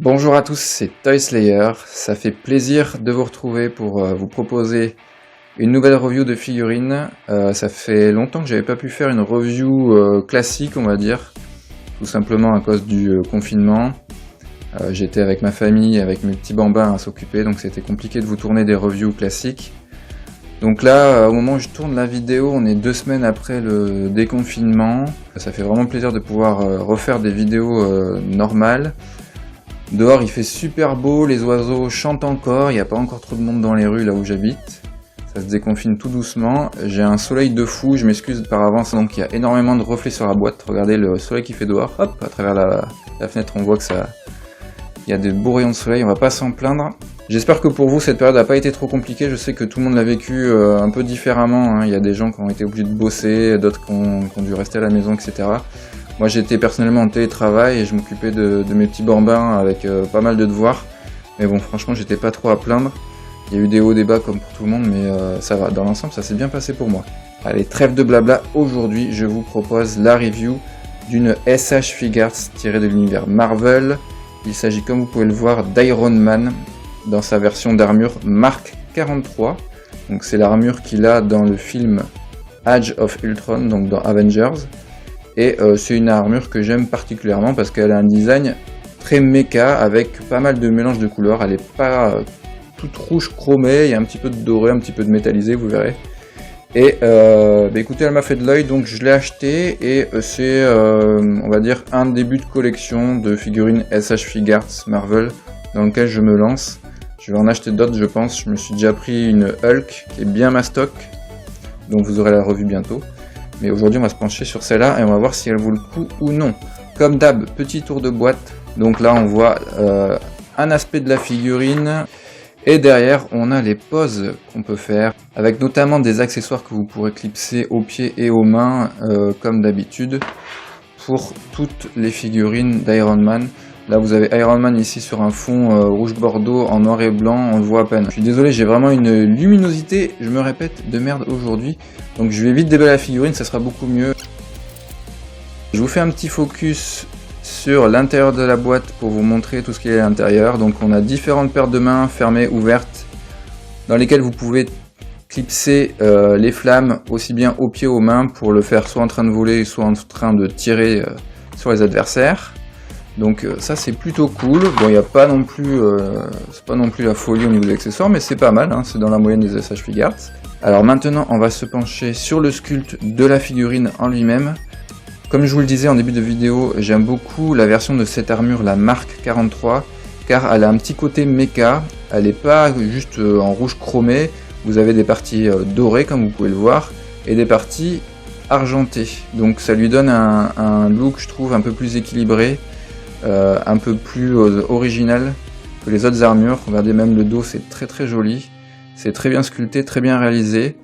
Bonjour à tous, c'est Toy Slayer. Ça fait plaisir de vous retrouver pour vous proposer une nouvelle review de figurines. Ça fait longtemps que j'avais pas pu faire une review classique, on va dire, tout simplement à cause du confinement. J'étais avec ma famille, avec mes petits bambins à s'occuper, donc c'était compliqué de vous tourner des reviews classiques. Donc là, au moment où je tourne la vidéo, on est 2 semaines après le déconfinement. Ça fait vraiment plaisir de pouvoir refaire des vidéos normales. Dehors il fait super beau, les oiseaux chantent encore, il n'y a pas encore trop de monde dans les rues là où j'habite. Ça se déconfine tout doucement, j'ai un soleil de fou, je m'excuse par avance, donc il y a énormément de reflets sur la boîte. Regardez le soleil qui fait dehors, hop, à travers la fenêtre on voit que ça... Il y a des beaux rayons de soleil, on va pas s'en plaindre. J'espère que pour vous cette période n'a pas été trop compliquée, je sais que tout le monde l'a vécu un peu différemment, hein. Il y a des gens qui ont été obligés de bosser, d'autres qui ont dû rester à la maison, etc. Moi j'étais personnellement en télétravail et je m'occupais de mes petits bambins avec pas mal de devoirs. Mais bon, franchement j'étais pas trop à plaindre. Il y a eu des hauts, des bas comme pour tout le monde, mais ça va, dans l'ensemble ça s'est bien passé pour moi. Allez, trêve de blabla, aujourd'hui je vous propose la review d'une SH Figuarts tirée de l'univers Marvel. Il s'agit, comme vous pouvez le voir, d'Iron Man dans sa version d'armure Mark 43. Donc c'est l'armure qu'il a dans le film Age of Ultron, donc dans Avengers. Et c'est une armure que j'aime particulièrement parce qu'elle a un design très méca avec pas mal de mélange de couleurs. Elle est pas toute rouge chromée, il y a un petit peu de doré, un petit peu de métallisé, vous verrez. Et écoutez, elle m'a fait de l'œil, donc je l'ai acheté et c'est, on va dire, un début de collection de figurines SH Figuarts Marvel dans lequel je me lance. Je vais en acheter d'autres, je pense. Je me suis déjà pris une Hulk qui est bien mastoc, donc vous aurez la revue bientôt. Mais aujourd'hui on va se pencher sur celle-là et on va voir si elle vaut le coup ou non. Comme d'hab, petit tour de boîte. Donc là on voit un aspect de la figurine. Et derrière on a les poses qu'on peut faire. Avec notamment des accessoires que vous pourrez clipser aux pieds et aux mains. Comme d'habitude. Pour toutes les figurines d'Iron Man. Là vous avez Iron Man ici sur un fond rouge bordeaux en noir et blanc, on le voit à peine. Je suis désolé, j'ai vraiment une luminosité, je me répète, de merde aujourd'hui. Donc je vais vite déballer la figurine, ça sera beaucoup mieux. Je vous fais un petit focus sur l'intérieur de la boîte pour vous montrer tout ce qu'il y a à l'intérieur. Donc on a différentes paires de mains fermées, ouvertes, dans lesquelles vous pouvez clipser les flammes aussi bien aux pieds aux mains pour le faire soit en train de voler, soit en train de tirer sur les adversaires. Donc ça c'est plutôt cool. Bon, il n'y a pas non plus, c'est pas non plus la folie au niveau des accessoires, mais c'est pas mal, hein, c'est dans la moyenne des SH Figuarts. Alors maintenant on va se pencher sur le sculpte de la figurine en lui-même. Comme je vous le disais en début de vidéo, j'aime beaucoup la version de cette armure, la Mark 43, car elle a un petit côté méca, elle n'est pas juste en rouge chromé, vous avez des parties dorées comme vous pouvez le voir, et des parties argentées. Donc ça lui donne un look, je trouve, un peu plus équilibré. Un peu plus original que les autres armures. Regardez, même le dos, c'est très très joli, c'est très bien sculpté, très bien réalisé.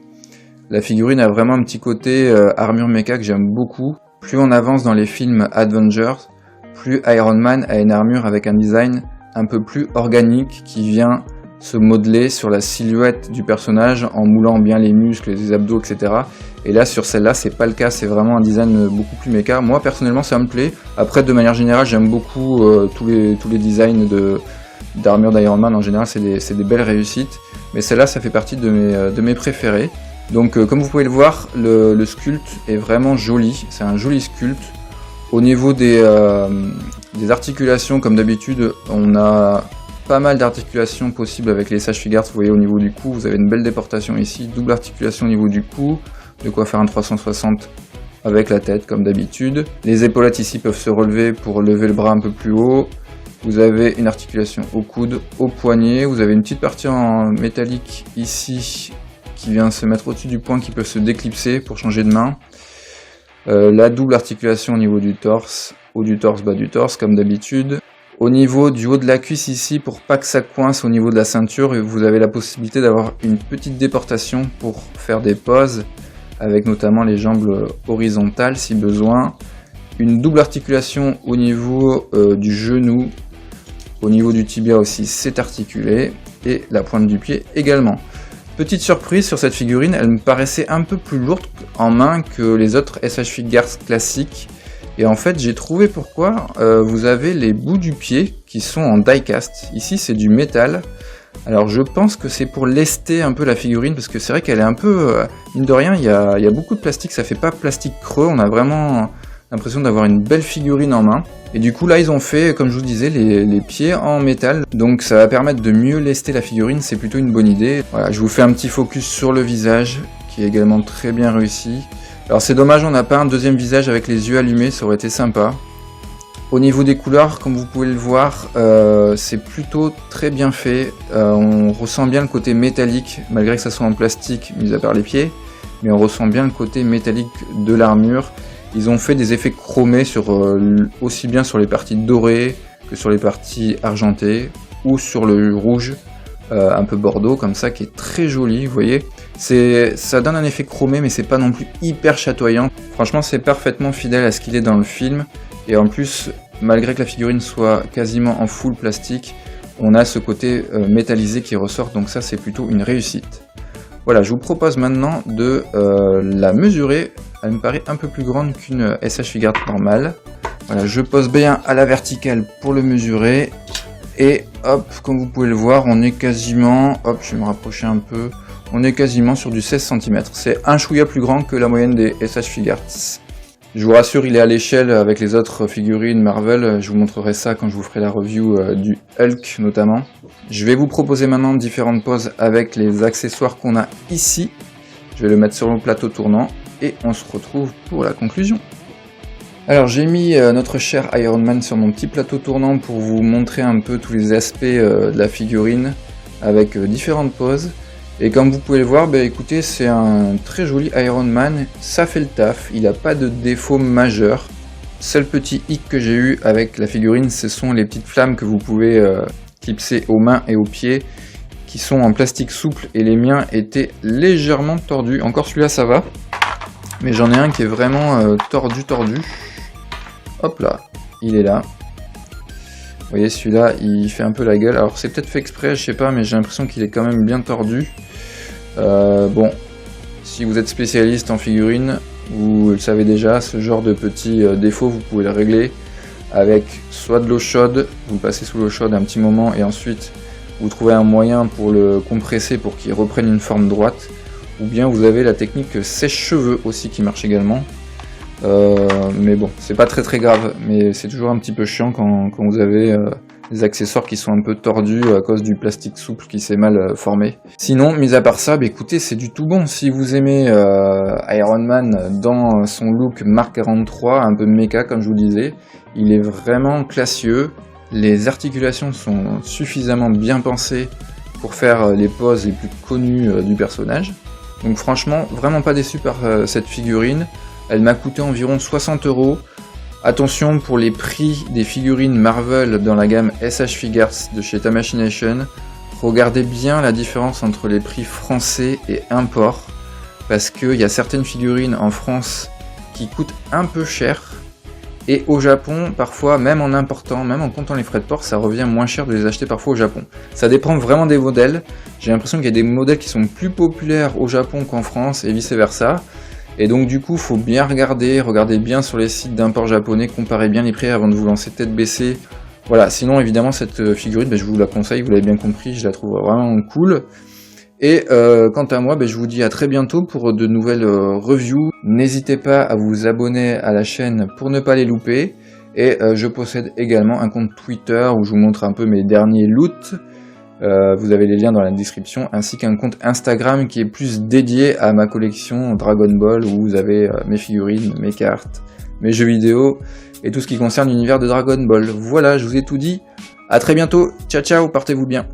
La figurine a vraiment un petit côté armure mecha que j'aime beaucoup. Plus on avance dans les films Avengers, plus Iron Man a une armure avec un design un peu plus organique qui vient se modeler sur la silhouette du personnage en moulant bien les muscles, les abdos, etc. Et là sur celle-là c'est pas le cas, c'est vraiment un design beaucoup plus méca. Moi personnellement ça me plaît. Après de manière générale j'aime beaucoup tous les designs d'armure d'Iron Man en général, c'est des belles réussites. Mais celle-là ça fait partie de mes préférés. Donc comme vous pouvez le voir, le sculpte est vraiment joli, c'est un joli sculpte. Au niveau des articulations, comme d'habitude, on a pas mal d'articulations possibles avec les SH Figuarts. Vous voyez au niveau du cou, vous avez une belle déportation ici, double articulation au niveau du cou, de quoi faire un 360 avec la tête comme d'habitude. Les épaulettes ici peuvent se relever pour lever le bras un peu plus haut. Vous avez une articulation au coude, au poignet, vous avez une petite partie en métallique ici qui vient se mettre au-dessus du poing qui peut se déclipser pour changer de main. La double articulation au niveau du torse, haut du torse, bas du torse comme d'habitude. Au niveau du haut de la cuisse ici, pour pas que ça coince au niveau de la ceinture, vous avez la possibilité d'avoir une petite déportation pour faire des poses, avec notamment les jambes horizontales si besoin. Une double articulation au niveau du genou, au niveau du tibia aussi c'est articulé, et la pointe du pied également. Petite surprise sur cette figurine, elle me paraissait un peu plus lourde en main que les autres SH Figuarts classiques. Et en fait j'ai trouvé pourquoi. Vous avez les bouts du pied qui sont en die-cast. Ici c'est du métal. Alors je pense que c'est pour lester un peu la figurine, parce que c'est vrai qu'elle est un peu... mine de rien, il y a beaucoup de plastique, ça fait pas plastique creux, on a vraiment l'impression d'avoir une belle figurine en main. Et du coup là ils ont fait, comme je vous disais, les pieds en métal, donc ça va permettre de mieux lester la figurine, c'est plutôt une bonne idée. Voilà, je vous fais un petit focus sur le visage, qui est également très bien réussi. Alors c'est dommage, on n'a pas un deuxième visage avec les yeux allumés, ça aurait été sympa. Au niveau des couleurs, comme vous pouvez le voir, c'est plutôt très bien fait. On ressent bien le côté métallique, malgré que ça soit en plastique, mis à part les pieds. Mais on ressent bien le côté métallique de l'armure. Ils ont fait des effets chromés aussi bien sur les parties dorées que sur les parties argentées, ou sur le rouge, un peu bordeaux, comme ça, qui est très joli, vous voyez. Ça donne un effet chromé, mais c'est pas non plus hyper chatoyant. Franchement, c'est parfaitement fidèle à ce qu'il est dans le film. Et en plus, malgré que la figurine soit quasiment en full plastique, on a ce côté métallisé qui ressort, donc ça c'est plutôt une réussite. Voilà, je vous propose maintenant de la mesurer. Elle me paraît un peu plus grande qu'une SH Figuarts normale. Voilà, je pose bien à la verticale pour le mesurer. Et hop, comme vous pouvez le voir, on est quasiment... Hop, je vais me rapprocher un peu. On est quasiment sur du 16 cm. C'est un chouïa plus grand que la moyenne des SH Figuarts. Je vous rassure, il est à l'échelle avec les autres figurines Marvel, je vous montrerai ça quand je vous ferai la review du Hulk notamment. Je vais vous proposer maintenant différentes poses avec les accessoires qu'on a ici. Je vais le mettre sur le plateau tournant et on se retrouve pour la conclusion. Alors j'ai mis notre cher Iron Man sur mon petit plateau tournant pour vous montrer un peu tous les aspects de la figurine avec différentes poses. Et comme vous pouvez le voir, bah écoutez, c'est un très joli Iron Man, ça fait le taf, il n'a pas de défaut majeur. Seul petit hic que j'ai eu avec la figurine, ce sont les petites flammes que vous pouvez clipser aux mains et aux pieds, qui sont en plastique souple, et les miens étaient légèrement tordus. Encore celui-là ça va, mais j'en ai un qui est vraiment tordu. Hop là, il est là. Vous voyez, celui-là, il fait un peu la gueule. Alors c'est peut-être fait exprès, je sais pas, mais j'ai l'impression qu'il est quand même bien tordu. Bon, si vous êtes spécialiste en figurines, vous le savez déjà, ce genre de petits défauts, vous pouvez le régler avec soit de l'eau chaude, vous le passez sous l'eau chaude un petit moment et ensuite vous trouvez un moyen pour le compresser pour qu'il reprenne une forme droite, ou bien vous avez la technique sèche-cheveux aussi qui marche également. Mais bon, c'est pas très grave, mais c'est toujours un petit peu chiant quand vous avez des accessoires qui sont un peu tordus à cause du plastique souple qui s'est mal formé. Sinon, mis à part ça, bah écoutez, c'est du tout bon. Si vous aimez Iron Man dans son look Mark 43, un peu méca comme je vous le disais, il est vraiment classieux. Les articulations sont suffisamment bien pensées pour faire les poses les plus connues du personnage. Donc franchement, vraiment pas déçu par cette figurine. Elle m'a coûté environ 60 €. Attention pour les prix des figurines Marvel dans la gamme SH Figuarts de chez Tamashination. Regardez bien la différence entre les prix français et import, parce qu'il y a certaines figurines en France qui coûtent un peu cher, et au Japon, parfois, même en important, même en comptant les frais de port, ça revient moins cher de les acheter parfois au Japon. Ça dépend vraiment des modèles. J'ai l'impression qu'il y a des modèles qui sont plus populaires au Japon qu'en France, et vice versa. Et donc du coup, faut bien regardez bien sur les sites d'import japonais, comparez bien les prix avant de vous lancer tête baissée. Voilà, sinon évidemment cette figurine, je vous la conseille, vous l'avez bien compris, je la trouve vraiment cool. Et quant à moi, je vous dis à très bientôt pour de nouvelles reviews. N'hésitez pas à vous abonner à la chaîne pour ne pas les louper. Et je possède également un compte Twitter où je vous montre un peu mes derniers loots. Vous avez les liens dans la description, ainsi qu'un compte Instagram qui est plus dédié à ma collection Dragon Ball, où vous avez mes figurines, mes cartes, mes jeux vidéo, et tout ce qui concerne l'univers de Dragon Ball. Voilà, je vous ai tout dit, à très bientôt, ciao ciao, portez-vous bien.